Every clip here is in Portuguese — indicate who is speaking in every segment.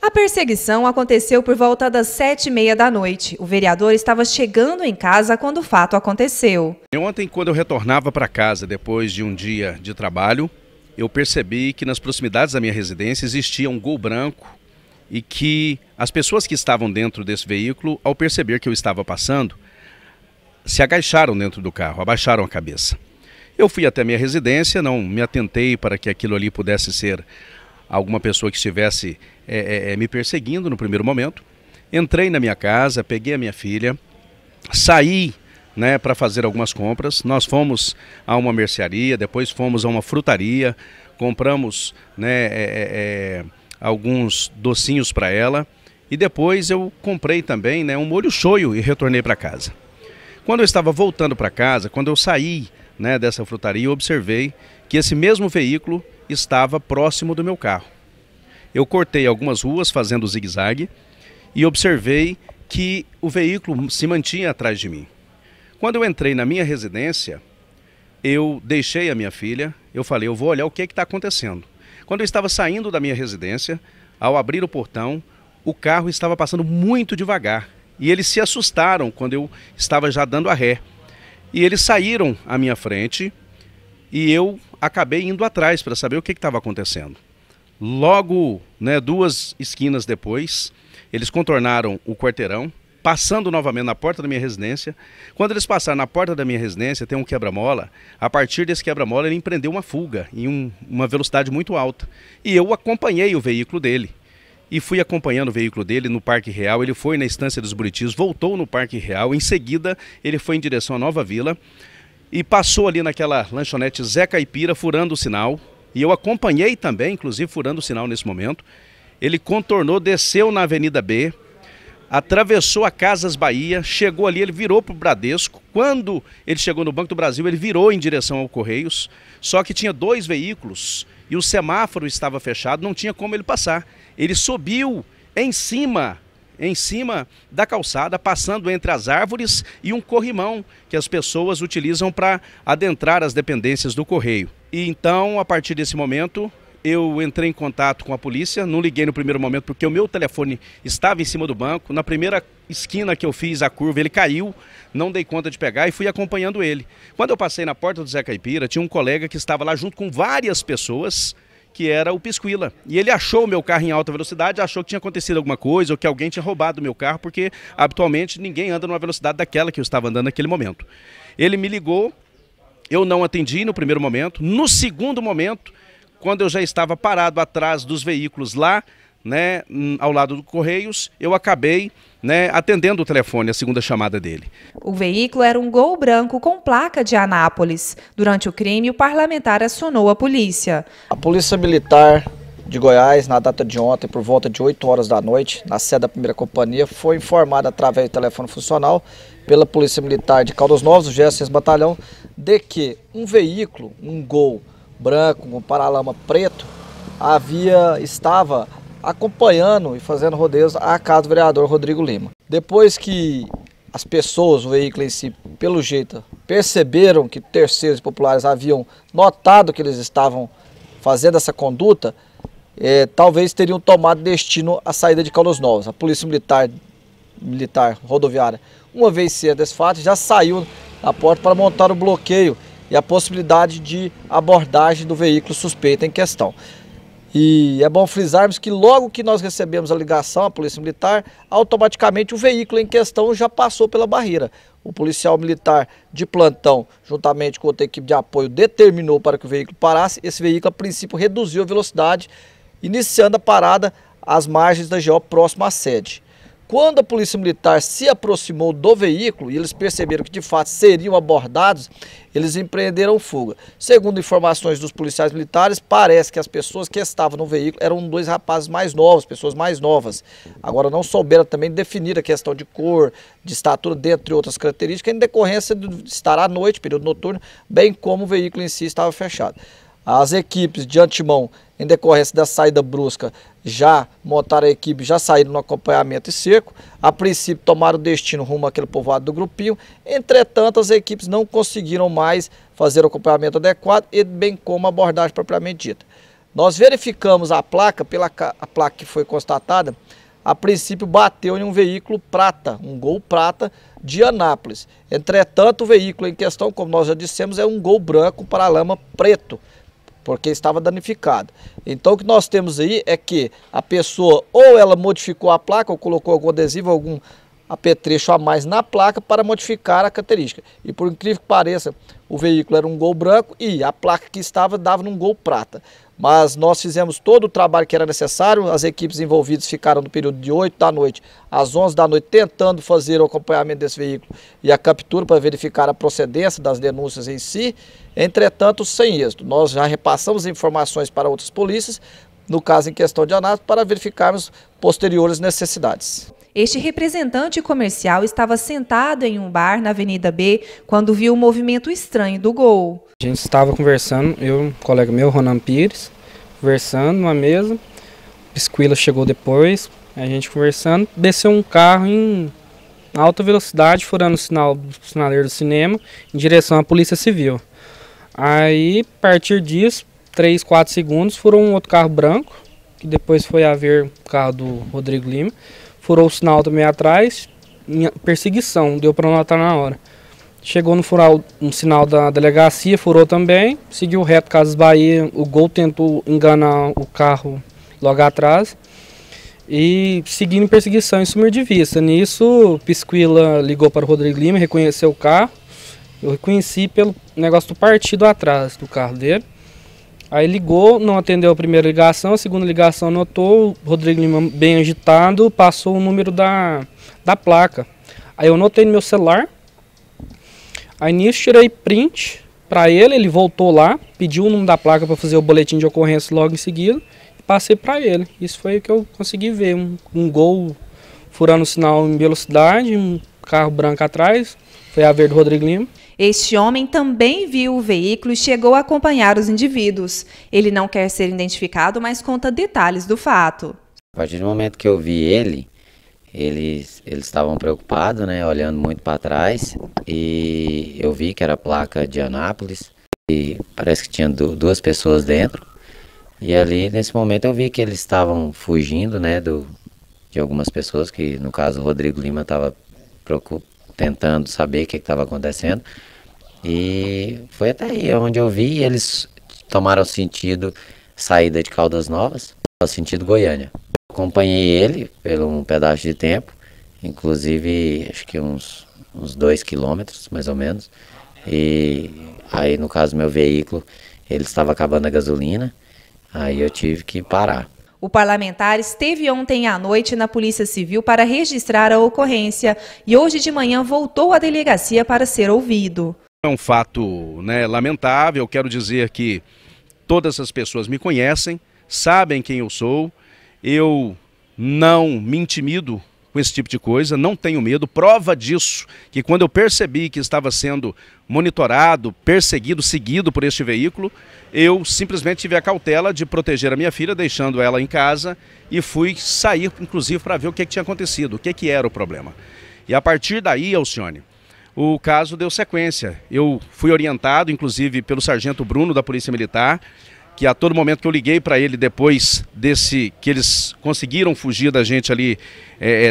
Speaker 1: A perseguição aconteceu por volta das 7h30 da noite. O vereador estava chegando em casa quando o fato aconteceu.
Speaker 2: Ontem, quando eu retornava para casa depois de um dia de trabalho, eu percebi que nas proximidades da minha residência existia um Gol branco e que as pessoas que estavam dentro desse veículo, ao perceber que eu estava passando, se agacharam dentro do carro, abaixaram a cabeça. Eu fui até a minha residência, não me atentei para que aquilo ali pudesse ser alguma pessoa que estivesse me perseguindo no primeiro momento. Entrei na minha casa, peguei a minha filha, saí para fazer algumas compras. Nós fomos a uma mercearia, depois fomos a uma frutaria, compramos alguns docinhos para ela e depois eu comprei também um molho shoyu e retornei para casa. Quando eu estava voltando para casa, quando eu saí dessa frutaria, eu observei que esse mesmo veículo estava próximo do meu carro. Eu cortei algumas ruas fazendo zigue-zague e observei que o veículo se mantinha atrás de mim. Quando eu entrei na minha residência, eu deixei a minha filha, eu falei, eu vou olhar o que está acontecendo. Quando eu estava saindo da minha residência, ao abrir o portão, o carro estava passando muito devagar e eles se assustaram quando eu estava já dando a ré. E eles saíram à minha frente e eu acabei indo atrás para saber o que estava acontecendo. Logo, 2 esquinas depois, eles contornaram o quarteirão, passando novamente na porta da minha residência. Quando eles passaram na porta da minha residência, tem um quebra-mola. A partir desse quebra-mola, ele empreendeu uma fuga em uma velocidade muito alta. E eu acompanhei o veículo dele. E fui acompanhando o veículo dele no Parque Real. Ele foi na Estância dos Buritis, voltou no Parque Real. Em seguida, ele foi em direção à Nova Vila e passou ali naquela lanchonete Zé Caipira, furando o sinal. E eu acompanhei também, inclusive furando o sinal nesse momento. Ele contornou, desceu na Avenida B, atravessou a Casas Bahia, chegou ali, ele virou para o Bradesco. Quando ele chegou no Banco do Brasil, ele virou em direção ao Correios, só que tinha 2 veículos e o semáforo estava fechado, não tinha como ele passar. Ele subiu em cima da calçada, passando entre as árvores e um corrimão que as pessoas utilizam para adentrar as dependências do Correio. E então, a partir desse momento, eu entrei em contato com a polícia, não liguei no primeiro momento porque o meu telefone estava em cima do banco. Na primeira esquina que eu fiz a curva, ele caiu, não dei conta de pegar e fui acompanhando ele. Quando eu passei na porta do Zé Caipira, tinha um colega que estava lá junto com várias pessoas, que era o Pisquila. E ele achou o meu carro em alta velocidade, achou que tinha acontecido alguma coisa ou que alguém tinha roubado o meu carro, porque habitualmente ninguém anda numa velocidade daquela que eu estava andando naquele momento. Ele me ligou, eu não atendi no primeiro momento. No segundo momento, quando eu já estava parado atrás dos veículos lá, ao lado do Correios, eu acabei atendendo o telefone, a segunda chamada dele.
Speaker 1: O veículo era um Gol branco com placa de Anápolis. Durante o crime, o parlamentar acionou a polícia.
Speaker 3: A Polícia Militar de Goiás, na data de ontem, por volta de 8 horas da noite, na sede da 1ª Companhia, foi informada através do telefone funcional pela Polícia Militar de Caldas Novas, o 26º Batalhão, de que um veículo, um Gol branco com paralama preto, estava acompanhando e fazendo rodeios à casa do vereador Rodrigo Lima. Depois que as pessoas, o veículo em si, pelo jeito, perceberam que terceiros populares haviam notado que eles estavam fazendo essa conduta, talvez teriam tomado destino à saída de Caldas Novas. A Polícia Militar Rodoviária, uma vez cedo desse fato, já saiu na porta para montar o bloqueio e a possibilidade de abordagem do veículo suspeito em questão. E é bom frisarmos que logo que nós recebemos a ligação à Polícia Militar, automaticamente o veículo em questão já passou pela barreira. O policial militar de plantão, juntamente com outra equipe de apoio, determinou para que o veículo parasse. Esse veículo, a princípio, reduziu a velocidade, iniciando a parada às margens da GO próximo à sede. Quando a Polícia Militar se aproximou do veículo e eles perceberam que de fato seriam abordados, eles empreenderam fuga. Segundo informações dos policiais militares, parece que as pessoas que estavam no veículo eram 2 rapazes mais novos, pessoas mais novas. Agora não souberam também definir a questão de cor, de estatura, dentre outras características, em decorrência de estar à noite, período noturno, bem como o veículo em si estava fechado. As equipes de antemão, em decorrência da saída brusca, já montaram a equipe, já saíram no acompanhamento e cerco. A princípio tomaram o destino rumo àquele povoado do Grupinho. Entretanto, as equipes não conseguiram mais fazer o acompanhamento adequado e bem como a abordagem propriamente dita. Nós verificamos a placa, a placa que foi constatada, a princípio bateu em um veículo prata, um Gol prata de Anápolis. Entretanto, o veículo em questão, como nós já dissemos, é um Gol branco paralama preto, porque estava danificado. Então o que nós temos aí é que a pessoa ou ela modificou a placa, ou colocou algum adesivo, algum apetrecho a mais na placa para modificar a característica. E por incrível que pareça, o veículo era um Gol branco e a placa que estava dava num Gol prata. Mas nós fizemos todo o trabalho que era necessário, as equipes envolvidas ficaram no período de 8 da noite às 11 da noite tentando fazer o acompanhamento desse veículo e a captura para verificar a procedência das denúncias em si, entretanto sem êxito. Nós já repassamos informações para outras polícias, no caso em questão de Anápolis, para verificarmos posteriores necessidades.
Speaker 1: Este representante comercial estava sentado em um bar na Avenida B quando viu o movimento estranho do Gol.
Speaker 4: A gente estava conversando, eu e um colega meu, Ronan Pires, conversando numa mesa. O Pisquila chegou depois, a gente conversando, desceu um carro em alta velocidade, furando o sinal do sinaleiro do cinema, em direção à Polícia Civil. Aí, a partir disso, 3, 4 segundos, furou um outro carro branco, que depois foi a ver o carro do Rodrigo Lima. Furou o sinal também atrás, em perseguição, deu para notar na hora. Chegou no furar um sinal da delegacia, furou também, seguiu reto Casas Bahia, o Gol tentou enganar o carro logo atrás e seguindo em perseguição e sumir de vista. Nisso, o Pisquila ligou para o Rodrigo Lima, reconheceu o carro, eu reconheci pelo negócio do partido atrás do carro dele. Aí ligou, não atendeu a primeira ligação, a segunda ligação notou, o Rodrigo Lima bem agitado, passou o número da placa. Aí eu anotei no meu celular, aí nisso tirei print para ele, ele voltou lá, pediu o número da placa para fazer o boletim de ocorrência logo em seguida, e passei para ele. Isso foi o que eu consegui ver, um Gol furando o sinal em velocidade, um carro branco atrás, foi a ver do Rodrigo Lima.
Speaker 1: Este homem também viu o veículo e chegou a acompanhar os indivíduos. Ele não quer ser identificado, mas conta detalhes do fato.
Speaker 5: A partir do momento que eu vi eles estavam preocupados, né, olhando muito para trás, e eu vi que era placa de Anápolis, e parece que tinha duas pessoas dentro, e ali nesse momento eu vi que eles estavam fugindo, né, de algumas pessoas, que no caso o Rodrigo Lima estava tentando saber o que estava acontecendo, e foi até aí onde eu vi, eles tomaram sentido saída de Caldas Novas, sentido Goiânia. Acompanhei ele por um pedaço de tempo, inclusive acho que uns 2 quilômetros mais ou menos, e aí no caso meu veículo, ele estava acabando a gasolina, aí eu tive que parar.
Speaker 1: O parlamentar esteve ontem à noite na Polícia Civil para registrar a ocorrência e hoje de manhã voltou à delegacia para ser ouvido.
Speaker 2: É um fato, né, lamentável. Quero dizer que todas essas pessoas me conhecem, sabem quem eu sou. Eu não me intimido com esse tipo de coisa, não tenho medo. Prova disso, que quando eu percebi que estava sendo monitorado, perseguido, seguido por este veículo, eu simplesmente tive a cautela de proteger a minha filha, deixando ela em casa, e fui sair, inclusive, para ver o que tinha acontecido, o que era o problema. E a partir daí, Alcione, o caso deu sequência. Eu fui orientado, inclusive, pelo sargento Bruno da Polícia Militar, que a todo momento que eu liguei para ele depois que eles conseguiram fugir da gente ali,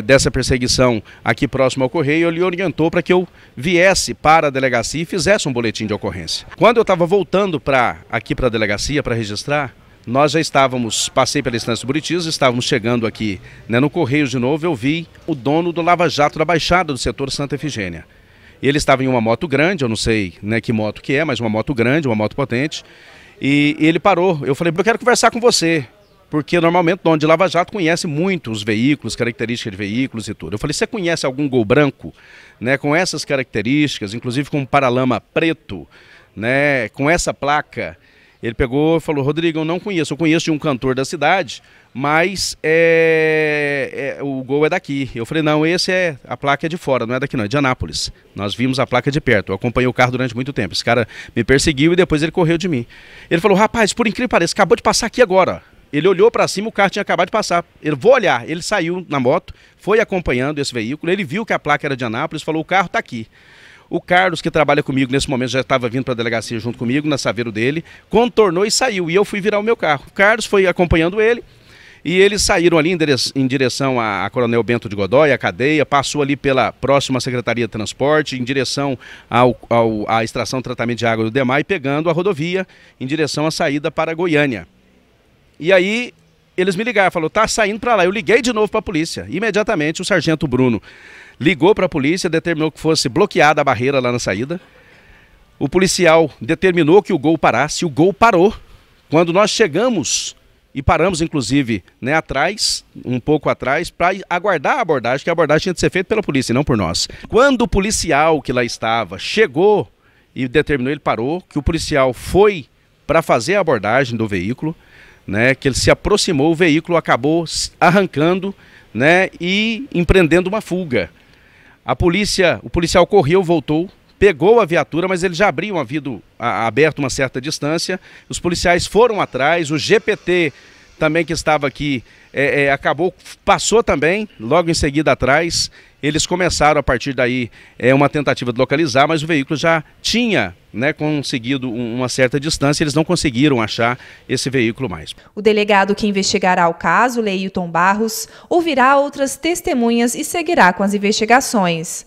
Speaker 2: dessa perseguição aqui próximo ao Correio, ele orientou para que eu viesse para a delegacia e fizesse um boletim de ocorrência. Quando eu estava voltando aqui para a delegacia para registrar, nós já passei pela Estância do Buritis, estávamos chegando aqui, né, no Correio de novo, eu vi o dono do Lava Jato da Baixada do setor Santa Efigênia. Ele estava em uma moto grande, eu não sei, né, que moto que é, mas uma moto grande, uma moto potente. E ele parou, eu falei, eu quero conversar com você, porque normalmente o dono de Lava Jato conhece muito os veículos, características de veículos e tudo. Eu falei, você conhece algum Gol branco, né, com essas características, inclusive com um paralama preto, né, com essa placa? Ele pegou e falou, Rodrigo, eu não conheço, eu conheço de um cantor da cidade, mas o Gol é daqui. Eu falei, não, a placa é de fora, não é daqui não, é de Anápolis. Nós vimos a placa de perto, eu acompanhei o carro durante muito tempo. Esse cara me perseguiu e depois ele correu de mim. Ele falou, rapaz, por incrível que pareça, acabou de passar aqui agora. Ele olhou para cima, o carro tinha acabado de passar. Ele, vou olhar, ele saiu na moto, foi acompanhando esse veículo, ele viu que a placa era de Anápolis, falou, o carro está aqui. O Carlos, que trabalha comigo nesse momento, já estava vindo para a delegacia junto comigo, na Saveiro dele, contornou e saiu. E eu fui virar o meu carro. O Carlos foi acompanhando ele. E eles saíram ali em direção a Coronel Bento de Godoy, a cadeia, passou ali pela próxima Secretaria de Transporte, em direção à extração e tratamento de água do DEMAI, pegando a rodovia em direção à saída para Goiânia. E aí eles me ligaram, falou, tá saindo para lá. Eu liguei de novo para a polícia. Imediatamente o sargento Bruno ligou para a polícia, determinou que fosse bloqueada a barreira lá na saída. O policial determinou que o Gol parasse, o Gol parou. Quando nós chegamos... E paramos, inclusive, né, atrás, um pouco atrás, para aguardar a abordagem, que a abordagem tinha de ser feita pela polícia e não por nós. Quando o policial que lá estava chegou e determinou, ele parou, que o policial foi para fazer a abordagem do veículo, né, que ele se aproximou, o veículo acabou arrancando, né, e empreendendo uma fuga. O policial correu, voltou, pegou a viatura, mas eles já haviam aberto uma certa distância. Os policiais foram atrás, o GPT também que estava aqui passou também, logo em seguida atrás. Eles começaram a partir daí uma tentativa de localizar, mas o veículo já tinha, né, conseguido uma certa distância, eles não conseguiram achar esse veículo mais.
Speaker 1: O delegado que investigará o caso, Leilton Barros, ouvirá outras testemunhas e seguirá com as investigações.